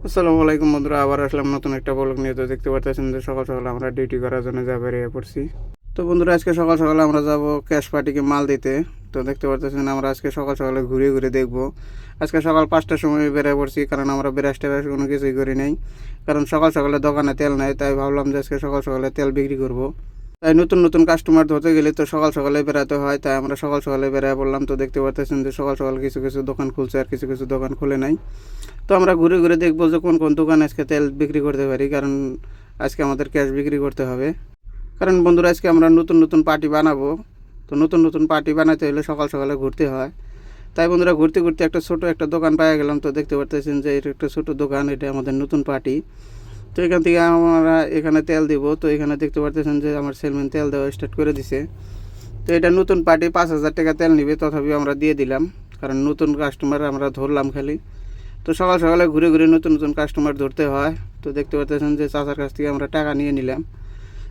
আসসালামু আলাইকুম বন্ধুরা, আবার আসলাম নতুন একটা ব্লগ নিয়ে। তো দেখতে পাচ্ছেন যে সকাল সকাল আমরা ডিউটি করার জন্য যা বেরিয়ে পড়ছি। তো বন্ধুরা, আজকে সকাল সকালে আমরা যাব ক্যাশ পার্টিকে মাল দিতে। তো দেখতে পাচ্ছেন আমরা আজকে সকাল সকালে ঘুরে ঘুরে দেখব। আজকে সকাল 5টার সময় বেরিয়ে পড়ছি, কারণ আমরা ব্রাশ টেরাশ কোনো কিছুই করি নাই, কারণ সকাল সকালে দোকানে তেল নাই। তাই ভাবলাম যে আজকে সকাল সকালে তেল বিক্রি করব। তাই নতুন নতুন কাস্টমার ধরতে গেলে তো সকাল সকালে বেরাতে হয়, তাই আমরা সকাল সকালে বেরিয়ে পড়লাম। তো দেখতে পাচ্ছেন যে সকাল সকাল কিছু কিছু দোকান খুলছে আর কিছু কিছু দোকান খুলে নাই। তো আমরা ঘুরে ঘুরে দেখবো যে কোন কোন দোকানে আজকে তেল বিক্রি করতে পারি, কারণ আজকে আমাদের ক্যাশ বিক্রি করতে হবে। কারণ বন্ধুরা, আজকে আমরা নতুন নতুন পার্টি বানাবো। তো নতুন নতুন পার্টি বানাতে হলে সকাল সকালে ঘুরতে হয়। তাই বন্ধুরা, ঘুরতে ঘুরতে একটা ছোট একটা দোকান পাওয়া গেলাম। তো দেখতে পাচ্ছেন যে এটা একটা ছোট দোকান, এটা আমাদের নতুন পার্টি। তো এখান থেকে আমরা এখানে তেল দিব। তো এখানে দেখতে পাচ্ছেন যে আমার সেলম্যান তেল দেওয়া স্টার্ট করে দিছে। তো এটা নতুন পার্টি 5,000 টাকা তেল নিবে, তথাপি আমরা দিয়ে দিলাম, কারণ নতুন কাস্টমার আমরা ধরলাম খালি। তো সকাল সকালে ঘুরে ঘুরে নতুন নতুন কাস্টমার ধরতে হয়। তো দেখতে পাচ্ছেন যে চাচার কাছ থেকে আমরা টাকা নিয়ে নিলাম।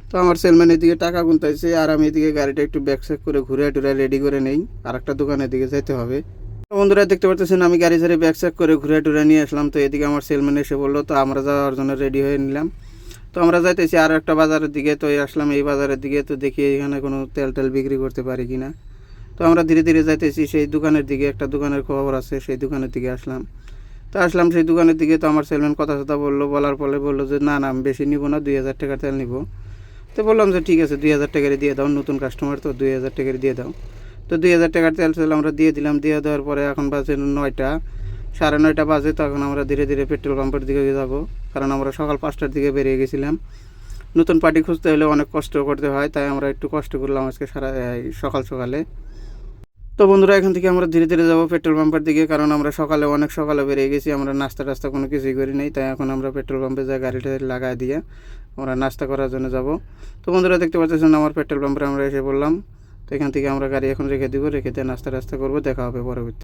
তো আমার সেলম্যান এদিকে টাকা গুনতেছে, আর আমি এদিকে গাড়িটা একটু ব্যাক চেক করে ঘুরে টুরে রেডি করে নেই, আর একটা দোকানের দিকে যেতে হবে। তো বন্ধুরা, দেখতে পাচ্ছেন আমি গাড়ি ছেড়ে ব্যাক চেক করে ঘুরে টুরে নিয়ে আসলাম। তো এদিকে আমার সেলম্যান এসে বললো, তো আমরা যাওয়ার জন্য রেডি হয়ে নিলাম। তো আমরা যাইতেছি আর একটা বাজারের দিকে। তো আসলাম এই বাজারের দিকে, তো দেখি এখানে কোনো তেল টেল বিক্রি করতে পারি কিনা। তো আমরা ধীরে ধীরে যাইতেছি সেই দোকানের দিকে, একটা দোকানের খবর আছে, সেই দোকানের দিকে আসলাম। তো আসলাম সেই দোকানের দিকে। তো আমার সেলম্যান কথা কথা বললো, বলার পরে বললো যে না না, আমি বেশি নিব না, 2,000 টাকার তেল নিব। তো বললাম যে ঠিক আছে, 2,000 টাকারই দিয়ে দাও, নতুন কাস্টমার তো 2,000 টাকারই দিয়ে দাও। তো 2,000 টাকার তেল আমরা দিয়ে দিলাম। দিয়ে দেওয়ার পরে এখন বাজে 9টা, 9:30 বাজে। তো এখন আমরা ধীরে ধীরে পেট্রোল পাম্পের দিকে যাব, কারণ আমরা সকাল 5টার দিকে বেরিয়ে গেছিলাম। নতুন পার্টি খুঁজতে হলে অনেক কষ্ট করতে হয়, তাই আমরা একটু কষ্ট করলাম আজকে সকাল সকালে। তো বন্ধুরা, এখান থেকে আমরা ধীরে ধীরে যাবো পেট্রোল পাম্পের দিকে, কারণ আমরা সকালে অনেক সকালে বেরিয়ে গেছি। আমরা নাস্তা টাস্তা কোনো কিছুই করি নাই, তাই এখন আমরা পেট্রোল পাম্পে যা গাড়িটা লাগাই দিয়ে আমরা নাস্তা করার জন্য যাব। তো বন্ধুরা, দেখতে পাচ্ছেন আমার পেট্রোল পাম্পে আমরা এসে বললাম। তো এখান থেকে আমরা গাড়ি এখন রেখে দিব, রেখে দিয়ে নাস্তা টাস্তা করবো। দেখা হবে পরবর্তী।